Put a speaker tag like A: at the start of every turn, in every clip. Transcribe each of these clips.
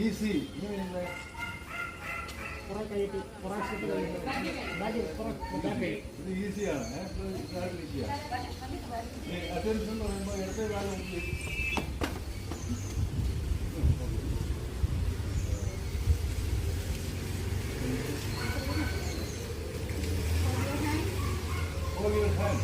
A: Easy ഇത് ഈസിയാണ്. ഈസിയാണ്. അറ്റൻഷൻ എന്ന് പറയുമ്പോൾ ഇടത്തെ കാലം hold your hand.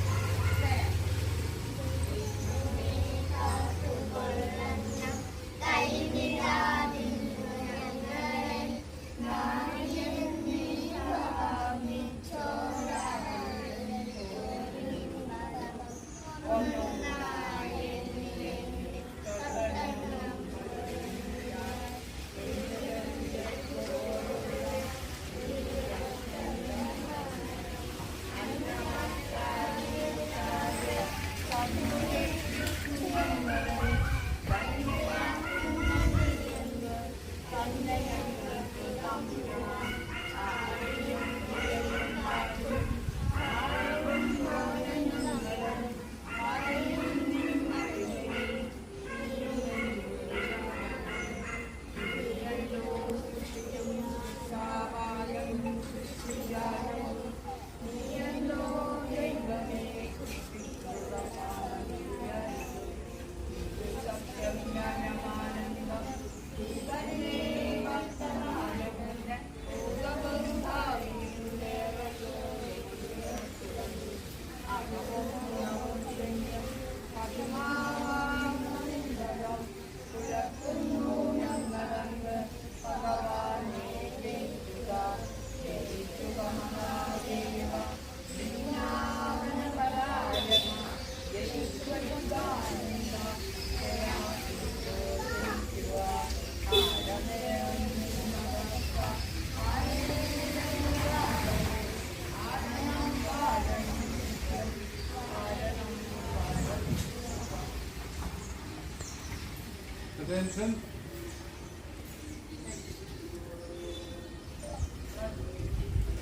A: Attention.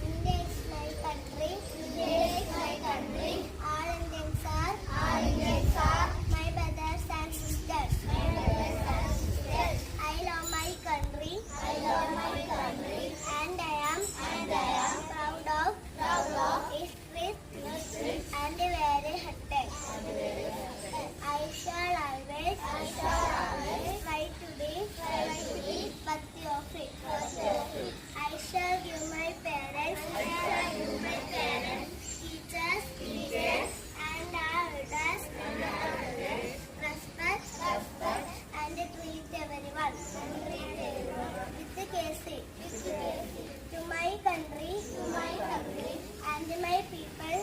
B: India is my country. India is my country. All Indians are. All Indians are. My brothers and sisters. My brothers and sisters. I love my country. I love my country. And I am. And I am proud of. Proud of. History. And very happy. I shall always. I shall always. Try to be worthy of it. I shall give my parents, teachers, and our elders, respect, and treat everyone with courtesy. To my country, and my people,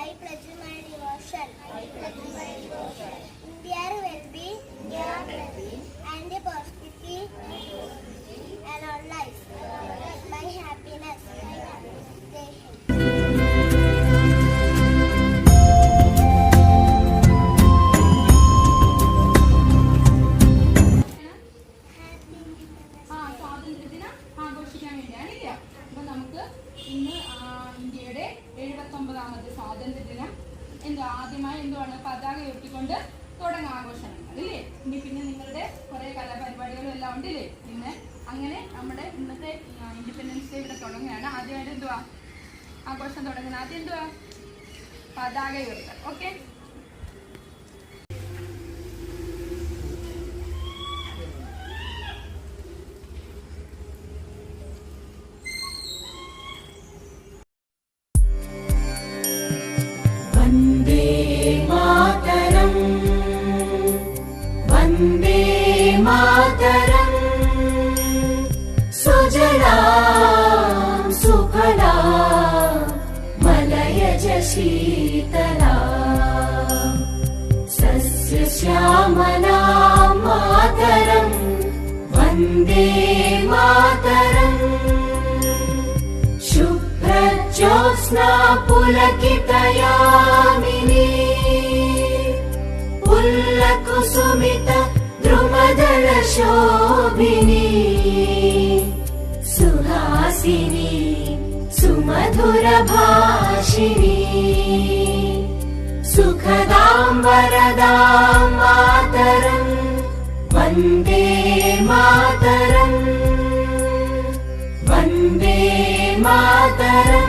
B: I pledge my devotion. India will be, and the prosperity, and our life. My happiness. Jai Hind.
C: സ്വാതന്ത്ര്യദിനം ആഘോഷിക്കാൻ വേണ്ടിയാണില്ല. അപ്പൊ നമുക്ക് ഇന്ന് ഇന്ത്യയുടെ 79ാമത് സ്വാതന്ത്ര്യദിനം ആദ്യമായി എന്തുവാണ് പതാക ഉയർത്തിക്കൊണ്ട് തുടങ്ങാം ആഘോഷങ്ങൾ അല്ലേ. ഇനി പിന്നെ നിങ്ങളുടെ കുറെ കലാപരിപാടികളും എല്ലാം ഉണ്ടല്ലേ. പിന്നെ അങ്ങനെ നമ്മുടെ ഇന്നത്തെ ഇൻഡിപെൻഡൻസ് ഡേ ഇവിടെ തുടങ്ങുകയാണ്. ആദ്യമായിട്ട് എന്തുവാ ആഘോഷം തുടങ്ങുന്നത്? ആദ്യം എന്തുവാ പതാക ഉയർത്തൽ. ഓക്കെ,
D: वन्दे मातरम् सुजलां सुफलां मलयज शीतलां सस्यश्यामलां मातरम् वन्दे मातरम् शुभ्रज्योत्स्ना पुलकितयामिनी पुल्लकुसुमित द्रुमदल शोभिनी सुहासिनी सुमधुर भाषिणी सुखदां वरदां मातरम् വന്ദേ മാതരം വന്ദേ മാതരം.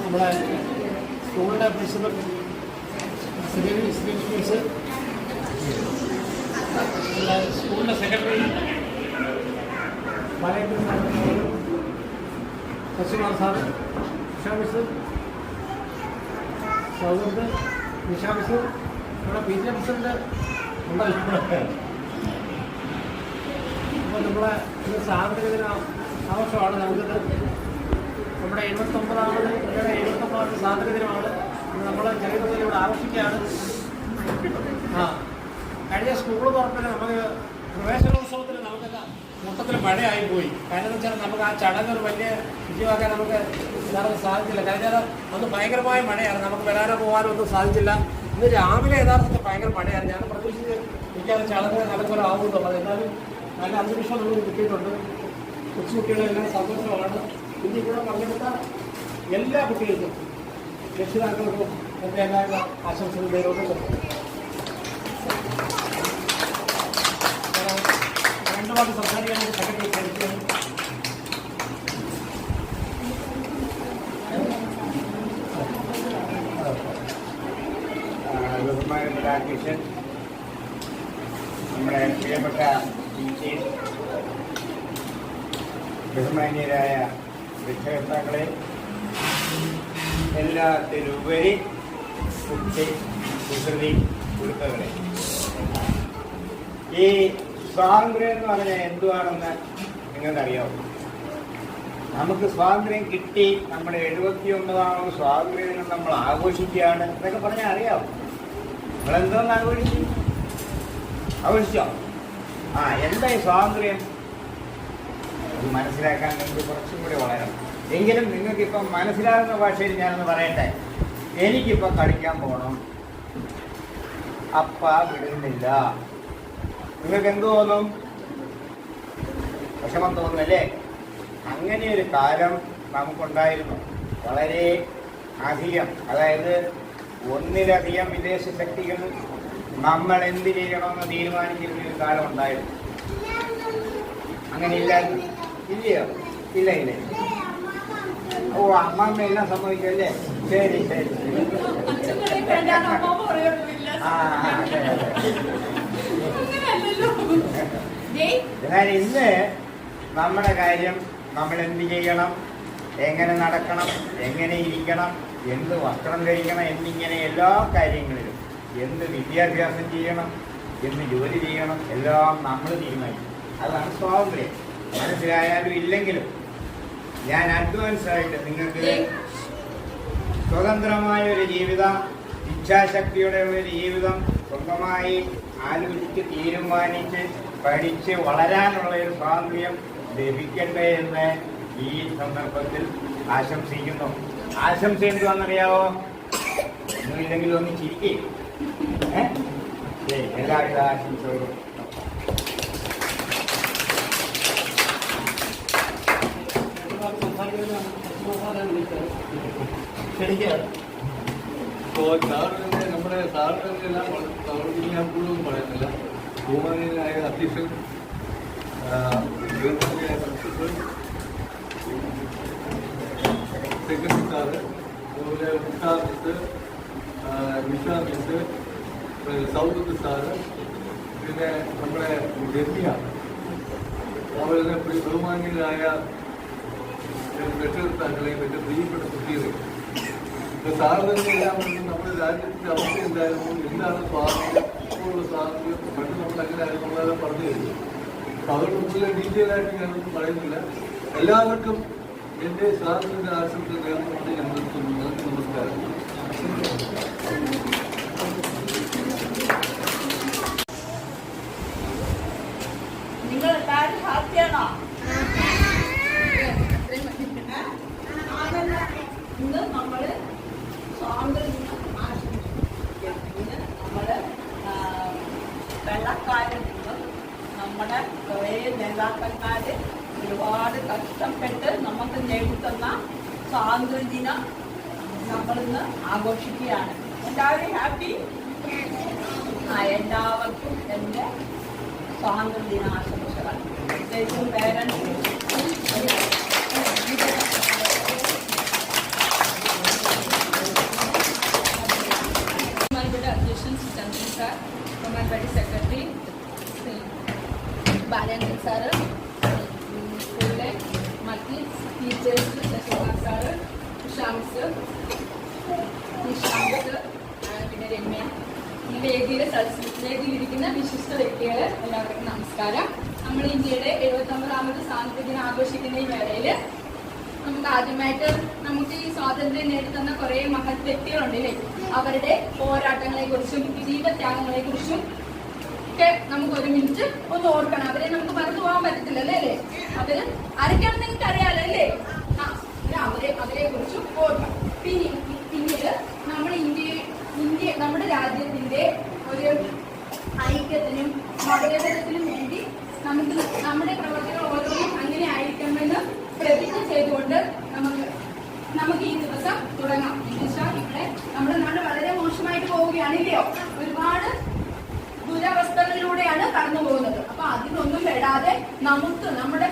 E: നമ്മുടെ സ്കൂളിൻ്റെ പ്രിൻസിപ്പൽ സ്കൂളിൻ്റെ secretary Malappuram Sasikumar sir, Nisha miss, സൗഹൃദ്, നിഷ മിസ്, നമ്മുടെ പി ടി എ പ്രസിഡന്റ് ഉണ്ടല്ലോ. അപ്പോൾ നമ്മളെ ഇത് സ്വാതന്ത്ര്യദിന ആവശ്യമാണ്. നമുക്കിത് നമ്മുടെ 79ാമത് സ്വാതന്ത്ര്യദിനമാണ്. നമ്മൾ ചെറിയ തോതിൽ ഇവിടെ ആഘോഷിക്കുകയാണ്. കഴിഞ്ഞ സ്കൂൾ തുറപ്പിൽ നമുക്ക് പ്രവേശനോത്സവത്തിൽ നമുക്കെല്ലാം മൊത്തത്തിൽ മഴയായിപ്പോയി. കാരണം എന്ന് വെച്ചാൽ നമുക്ക് ആ ചടങ്ങ് ഒരു വലിയ വിജയമാക്കാൻ നമുക്ക് യഥാർത്ഥം സാധിച്ചില്ല. കഴിഞ്ഞാൽ അന്ന് ഭയങ്കരമായ മഴയാണ്, നമുക്ക് വരാനോ പോകാനോ ഒന്നും സാധിച്ചില്ല. ഇന്ന് രാവിലെ യഥാർത്ഥത്തിൽ ഭയങ്കര മഴയാണ്. ഞാൻ പ്രതീക്ഷിച്ച് എനിക്കത് ചടങ്ങ് നല്ലപോലെ ആവുന്നുള്ളത്. എന്നാലും നല്ല അന്തരീക്ഷം നമുക്ക് കിട്ടിയിട്ടുണ്ട്. കൊച്ചുകുട്ടികളെല്ലാം സന്തോഷമാണ്. ഇനി ഇവിടെ പങ്കെടുത്ത എല്ലാ കുട്ടികൾക്കും രക്ഷിതാക്കൾക്കും എൻ്റെ എല്ലാ ആശംസകൾ നേരിടുന്നു. രണ്ടു വാക്ക് സംസാരിക്കാൻ സെക്രട്ടറി ക്ഷണിക്കുന്നു.
F: ബഹുമാനപ്പെട്ട അധ്യക്ഷൻ, നമ്മുടെ പ്രിയപ്പെട്ട ടീച്ചേഴ്സ്, ബഹുമാന്യരായ രക്ഷകർത്താക്കളെ, എല്ലാത്തിലുപരി കുട്ടി കുസൃതി കുരുത്തകളെ, ഈ സ്വാതന്ത്ര്യം എന്ന് പറഞ്ഞാൽ എന്തുവാണെന്ന് നിങ്ങൾക്കറിയാവും. നമുക്ക് സ്വാതന്ത്ര്യം കിട്ടി, നമ്മുടെ 79ാമത് സ്വാതന്ത്ര്യ ദിനം നമ്മൾ ആഘോഷിക്കുകയാണ് എന്നൊക്കെ പറഞ്ഞാൽ അറിയാവും. നിങ്ങളെന്തോന്ന് ആഘോഷിച്ചോ? എന്തായി സ്വാതന്ത്ര്യം മനസ്സിലാക്കാൻ നിങ്ങൾക്ക് കുറച്ചും കൂടി വളരണം. എങ്കിലും നിങ്ങൾക്കിപ്പം മനസ്സിലാകുന്ന ഭാഷയിൽ ഞാനൊന്ന് പറയട്ടെ. എനിക്കിപ്പം കളിക്കാൻ പോകണം, അപ്പ വിടുന്നില്ല. നിങ്ങൾക്ക് എന്ത് തോന്നും? വിഷമം തോന്നുന്നല്ലേ? അങ്ങനെ ഒരു കാലം നമുക്കുണ്ടായിരുന്നു. വളരെ അധികം, അതായത് ഒന്നിലധികം വിദേശ ശക്തികൾ നമ്മൾ എന്ത് ചെയ്യണമെന്ന് തീരുമാനിച്ചിരുന്ന ഒരു കാലം ഉണ്ടായിരുന്നു. അങ്ങനെ ഇല്ലായിരുന്നു? ഇല്ലയോ? ഇല്ല ഇല്ല. ഓ, അമ്മമ്മ എല്ലാം സംഭവിക്കല്ലേ? ശരി ശരി. ആ അതെ അതെ. എന്നാൽ ഇന്ന് നമ്മുടെ കാര്യം നമ്മൾ എന്ത് ചെയ്യണം, എങ്ങനെ നടക്കണം, എങ്ങനെ ഇരിക്കണം, എന്ത് വസ്ത്രം ധരിക്കണം എന്നിങ്ങനെ എല്ലാ കാര്യങ്ങളിലും എന്ത് വിദ്യാഭ്യാസം ചെയ്യണം, എന്ത് ജോലി ചെയ്യണം എല്ലാം നമ്മൾ തീരുമാനിക്കും. അതാണ് സ്വാതന്ത്ര്യം. മനസ്സിലായാലും ഇല്ലെങ്കിലും ഞാൻ അഡ്വാൻസ് ആയിട്ട് നിങ്ങൾക്ക് സ്വതന്ത്രമായ ഒരു ജീവിതം, ഇച്ഛാശക്തിയുടെ ഒരു ജീവിതം സ്വന്തമായി ആലോചിച്ച് തീരുമാനിച്ച് പഠിച്ച് വളരാനുള്ള ഒരു സ്വാതന്ത്ര്യം ലഭിക്കട്ടെ എന്ന് ഈ സന്ദർഭത്തിൽ ആശംസിക്കുന്നു. ആശംസ എന്തുവാണെന്നറിയാവോ? ഒന്നുമില്ലെങ്കിലും ഒന്ന് ചിരിക്കേ. എല്ലാവിധ ആശംസകളും.
A: അപ്പോൾ സാറിനെ നമ്മുടെ സാറിനെല്ലാം ഞാൻ കൂടുതലൊന്നും പറയുന്നില്ല. ബഹുമാനീയനായ അധ്യക്ഷൻ, ബഹുമാനീയനായ പ്രിൻസിപ്പൽ, സെക്രട്ടറി സാറ്, അതുപോലെ Mukhtar miss, Nisha miss, Saudath sir, പിന്നെ നമ്മുടെ രമ്യ, അതുപോലെ തന്നെ ബഹുമാനീയനായ രക്ഷകർത്താക്കളെയും മറ്റു പ്രിയപ്പെട്ട കുട്ടികളെയും സാറ് തന്നെയെല്ലാം നമ്മുടെ രാജ്യത്തിന്റെ അവസ്ഥ എന്തായിരുന്നു, എന്താണ് സ്വാതന്ത്ര്യം, ഇപ്പോഴുള്ള സ്വാതന്ത്ര്യം, പണ്ട് നമ്മൾ എങ്ങനെയായിരുന്നു നമ്മളെല്ലാം പറഞ്ഞു കഴിഞ്ഞു. അപ്പോൾ അതുകൊണ്ട് ഡീറ്റെയിൽ ആയിട്ട് ഞാനൊന്നും പറയുന്നില്ല. എല്ലാവർക്കും എൻ്റെ സ്വാതന്ത്ര്യത്തിൻ്റെ ആശംസ നേർന്നുകൊണ്ട് ഞാൻ നിർത്തുന്നു. നമസ്കാരം.
G: നിങ്ങൾ എല്ലാവരും ഹാപ്പിയാണോ? ഇന്ന് നമ്മൾ സ്വാതന്ത്ര്യം ആശംസിക്കാം. ഇന്ന് നമ്മൾ വെള്ളക്കാരിൽ നിന്നും നമ്മുടെ കുറേ നേതാക്കന്മാർ ഒരുപാട് കഷ്ടപ്പെട്ട് നമുക്ക് നേടിത്തന്ന സ്വാതന്ത്ര്യദിനം നമ്മളിന്ന് ആഘോഷിക്കുകയാണ്. എല്ലാവരും ഹാപ്പി? എല്ലാവർക്കും എൻ്റെ സ്വാതന്ത്ര്യദിന ആശംസകൾ. പ്രത്യേകിച്ചും parents,
C: sir, Commonwealth Secretary, Balancing sir, school multi teachers, Shashwat sir, Sham sir, Nisham sir, പിന്നെ രമ്യ, ഈ വേദിയിലിരിക്കുന്ന വിശിഷ്ട വ്യക്തികളെ എല്ലാവർക്കും നമസ്കാരം. നമ്മൾ ഇന്ത്യയുടെ 79ാമത് സ്വാതന്ത്ര്യദിനം ആഘോഷിക്കുന്ന ഈ വേളയിൽ നമുക്ക് ആദ്യമായിട്ട് നമുക്ക് ഈ സ്വാതന്ത്ര്യം നേടിത്തന്ന കുറെ മഹത് വ്യക്തികളുണ്ടല്ലേ, അവരുടെ പോരാട്ടങ്ങളെ കുറിച്ചും ജീവത്യാഗങ്ങളെ കുറിച്ചും ഒക്കെ നമുക്ക് ഒരു മിനിറ്റ് ഒന്ന് ഓർക്കണം. അവരെ നമുക്ക് മറന്നു പോകാൻ പറ്റത്തില്ലല്ലേ അല്ലേ? അവര് ആരൊക്കെയാണെന്ന് നിങ്ങൾക്ക് അറിയാലോ അല്ലേ? അവരെ കുറിച്ചും ഓർക്കണം. പിന്നീട് നമ്മൾ നമ്മുടെ രാജ്യത്തിന്റെ ഒരു ഐക്യത്തിനും മതേതരത്തിനും വേണ്ടി നമ്മുടെ പ്രവർത്തനങ്ങൾ ഓരോന്നും അങ്ങനെ ആയിരിക്കണമെന്ന് പ്രതിജ്ഞ ചെയ്തുകൊണ്ട് നമുക്ക് ഈ ദിവസം തുടങ്ങാം. എന്നുവെച്ചാൽ ഇവിടെ നമ്മുടെ നാട് വളരെ മോശമായിട്ട് പോവുകയാണില്ലയോ? ഒരുപാട് ദുരവസ്ഥകളിലൂടെയാണ് കടന്നു പോകുന്നത്. അപ്പൊ അതിനൊന്നും പെടാതെ നമുക്ക് നമ്മുടെ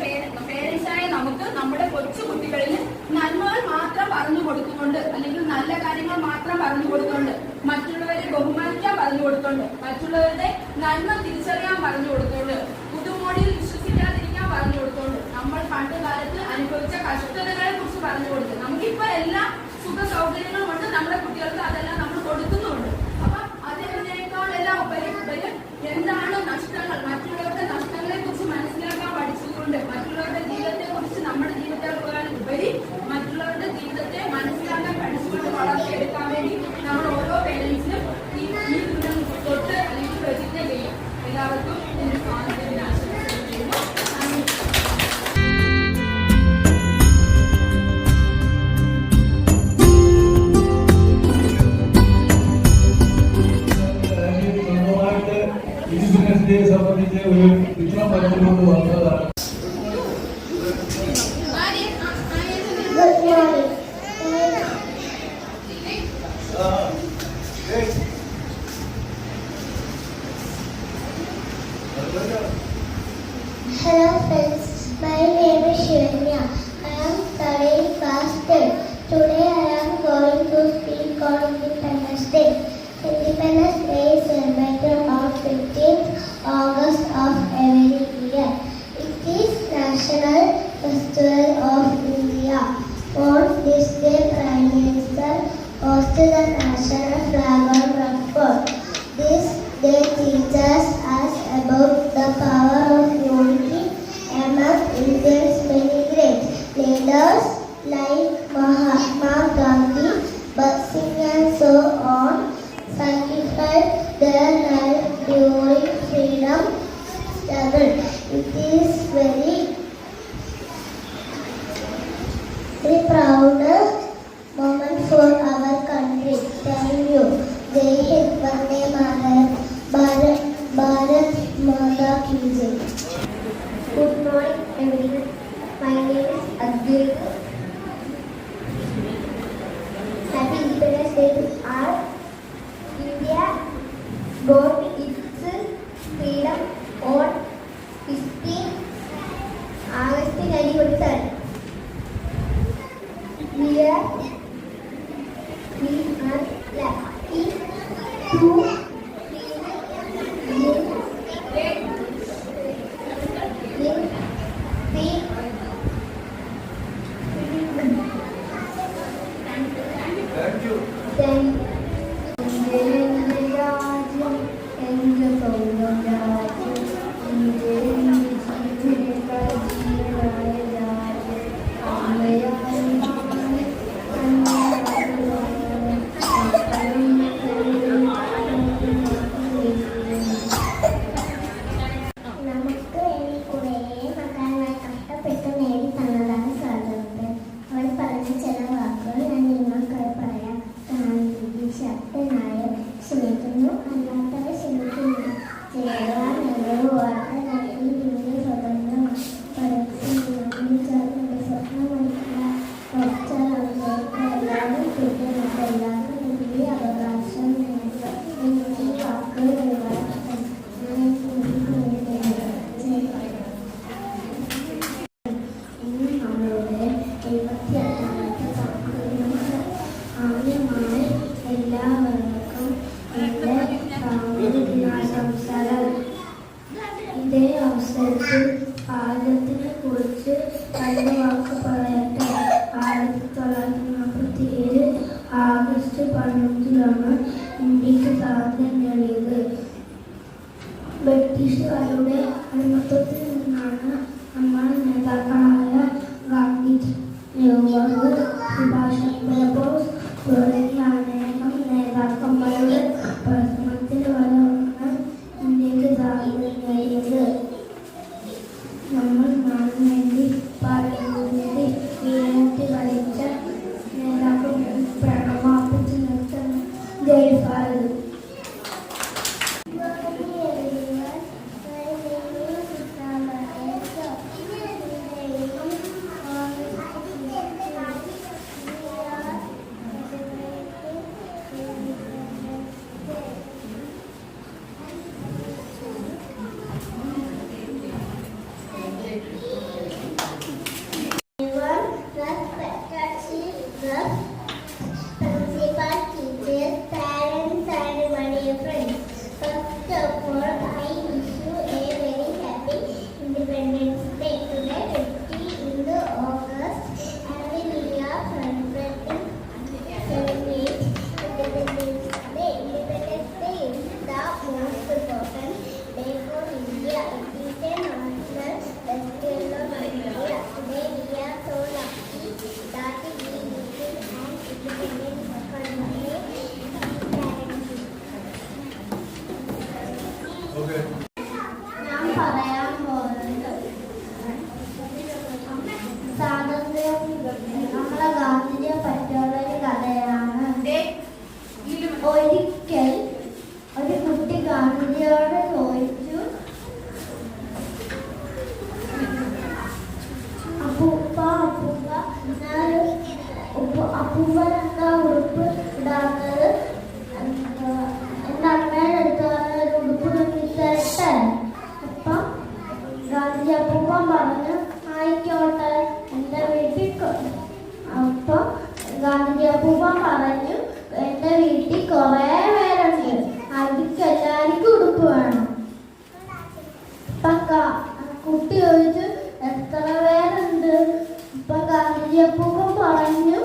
C: പേരൻസായ നമുക്ക് നമ്മുടെ കൊച്ചു കുട്ടികളിൽ നന്മകൾ മാത്രം പറഞ്ഞു കൊടുത്തുകൊണ്ട്, അല്ലെങ്കിൽ നല്ല കാര്യങ്ങൾ മാത്രം പറഞ്ഞു കൊടുത്തുകൊണ്ട്, മറ്റുള്ളവരെ ബഹുമാനിക്കാൻ പറഞ്ഞു കൊടുത്തുകൊണ്ട്, മറ്റുള്ളവരുടെ നന്മ തിരിച്ചറിയാൻ പറഞ്ഞു കൊടുത്തുകൊണ്ട്, പുതുമോടിയിൽ വിശ്വസിക്കാതിരിക്കാൻ പറഞ്ഞു കൊടുത്തുകൊണ്ട്, നമ്മൾ പണ്ട് കാലത്ത് അനുഭവിച്ച കഷ്ടതകളെ കുറിച്ച് പറഞ്ഞു കൊടുത്ത്, നമുക്കിപ്പോ എല്ലാ സുഖ സൗകര്യങ്ങളും ഉണ്ട്, നമ്മുടെ കുട്ടികൾക്ക് അതെല്ലാം നമ്മൾ കൊടുക്കുന്നുണ്ട്. അപ്പൊ അതിനേക്കാളെല്ലാം ഉപരി എന്താണ് നഷ്ടങ്ങൾ, മറ്റുള്ളവരുടെ നഷ്ടങ്ങളെ കുറിച്ച് മനസ്സിലാക്കാൻ പഠിച്ചുകൊണ്ട്, മറ്റുള്ളവരുടെ ജീവിതത്തെ കുറിച്ച് നമ്മുടെ ജീവിതത്തെ ഉപരി മറ്റുള്ളവരുടെ ജീവിതത്തെ മനസ്സിലാക്കാൻ പഠിച്ചുകൊണ്ട് വളർത്തിയെടുക്കാൻ വേണ്ടി നമ്മൾ ഓരോ പേരൻസിനും ഈ ദിനം തൊട്ട് അല്ലെങ്കിൽ പ്രതിജ്ഞ ചെയ്യും. എല്ലാവർക്കും എന്റെ സ്വാതന്ത്ര്യദിന ആശംസകൾ ചെയ്യുന്നു.
B: Day Prime Minister hosted the national flag on Rockford. This day teaches us about the power of unity among India's many great leaders like Mahatma Gandhi, Bhagat Singh and so on sacrificed their life during freedom struggle. It is very proudest moment for our country. Thank you. Jai Hind, Vande Mataram, Bharat Mata Ki Jai. Good morning, everyone. My name is Abdul. Happy Independence Day to all. India got its freedom on 15 August 1947. We are lucky to
A: Thank you.
B: നമുക്ക് വേണ്ടി കുറേ മക്കളായി കഷ്ടപ്പെട്ട് നേടി തന്നതാണ് സ്വാതന്ത്ര്യം. അവർ പറഞ്ഞ ചില വാക്കുകൾ ഞാൻ നിങ്ങൾക്കായി പറയാം. ഗാന്ധിജി ശക്തനായ ക്ഷമിക്കുന്നു, അല്ലാത്തവ ക്ഷമിക്കുന്നു. ജവഹർലാൽ നെഹ്റു വാർത്ത നൽകി ഇന്ത്യ സ്വതന്ത്രം പഠിപ്പിച്ചതിന്റെ സ്വപ്നമല്ല. ഡോക്ടർ അംബേദ്കർ എല്ലാവരും തുല്യമാണ്, എല്ലാവരും തുല്യ അവകാശം നേടുക. എനിക്ക് ഈ വാക്കുകൾ ഒഴിവാക്കണം. ഇന്ന് നമ്മളുടെ 78ാമത്തെ സ്വാതന്ത്ര്യദിനം ആദ്യമായി എല്ലാവർക്കും എൻ്റെ സ്വാതന്ത്ര്യദിനാശംസകൾ. ഇതേ അവസരത്തിൽ ഭാരതത്തിനെ കുറിച്ച് രണ്ട് വാക്ക് പറയട്ടെ. 1947 ആഗസ്റ്റ് 15 ഇന്ത്യക്ക് സ്വാതന്ത്ര്യം നേടിയത്. ബ്രിട്ടീഷുകാരുടെ അടിമത്തത്തിൽ നിന്നാണ് നമ്മൾ നേതാക്കളായ ഗാന്ധിജി, നെഹ്റു, സുഭാഷ് ചന്ദ്രബോസ് തുടങ്ങിയ അനേകം നേതാക്കന്മാരുടെ പരിശ്രമത്തിൽ വരെയാണ് ഇന്ത്യക്ക് സ്വാതന്ത്ര്യം നേടിയത്. നമ്മൾ നാടിനു വേണ്ടി പാർലമെന്റിൽ വീഴ്ത്തി കളിച്ച നേതാക്കൾ പ്രണമാർപ്പിച്ച് നിർത്തുന്ന ജയ് Bharat. Principal, teachers, parents and my dear friends. First of all, I wish you a very happy Independence Day. Today, 15 August, every year celebrating Independence Day. Independence Day is the most important day for India. It is a national festival of India. Today, we are so lucky that we live in an independent country.
A: Okay.
B: ഞാൻ പറയാൻ പോകുന്നത് സ്വാതന്ത്ര്യം നമ്മളെ ഗാന്ധിജിയെ പറ്റിയുള്ള ഒരു കഥയാണ്. ഒരിക്കൽ ഒരു കുട്ടി ഗാന്ധിജിയോട് ചോദിച്ചു, അപ്പൂപ്പൻ എന്താ ഉടുപ്പ് ഇടാത്തത്? എൻ്റെ അമ്മയുടെ അടുത്ത് ഒരു ഉടുപ്പ് തുന്നിത്തരട്ടെ. അപ്പം ഗാന്ധിജി അപ്പൂപ്പൻ പറഞ്ഞു, ആയിക്കോട്ടെ, എൻ്റെ വീട്ടിൽ അപ്പം ഗാന്ധിജി അപ്പൂപ്പൻ പറഞ്ഞു, എൻ്റെ വീട്ടിൽ കുറേ പേരുണ്ട്, അവർക്ക് എല്ലാവർക്കും ഉടുപ്പ് വേണം. അപ്പം കുട്ടി ചോദിച്ചു, എത്ര പേരുണ്ട്? ഇപ്പൊ ഗാന്ധിജി അപ്പൂപ്പൻ പറഞ്ഞു,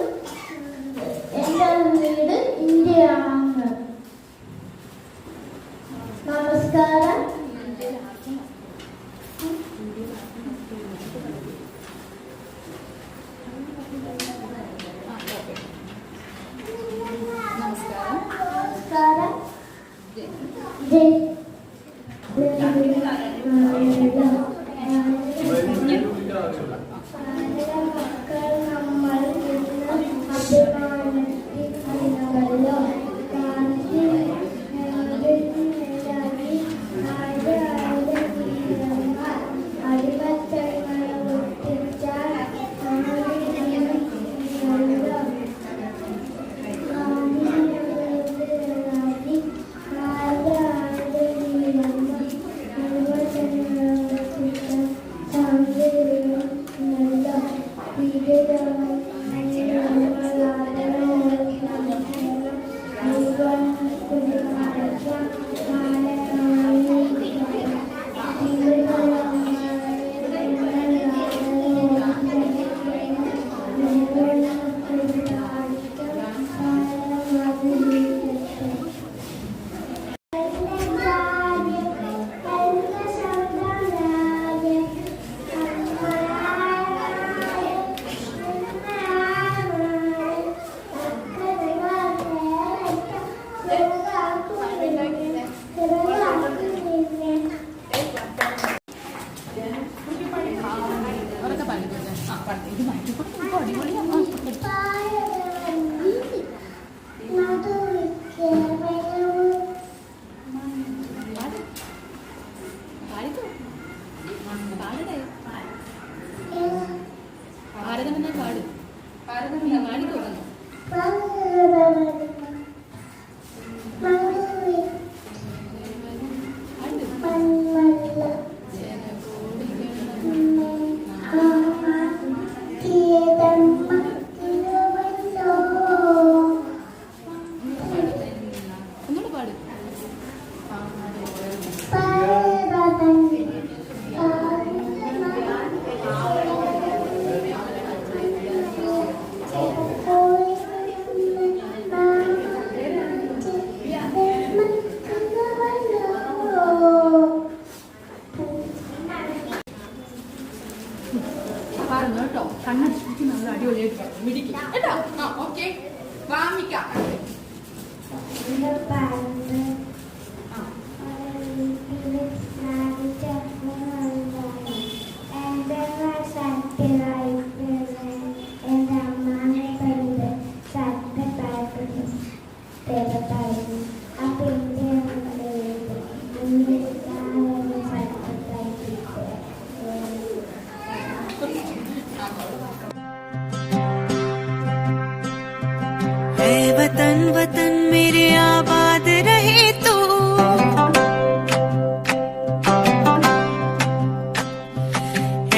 D: वतन वतन मेरे आबाद रहे तू,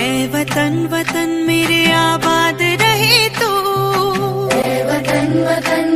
D: ऐ वतन वतन मेरे आबाद रहे तू, ऐ वतन वतन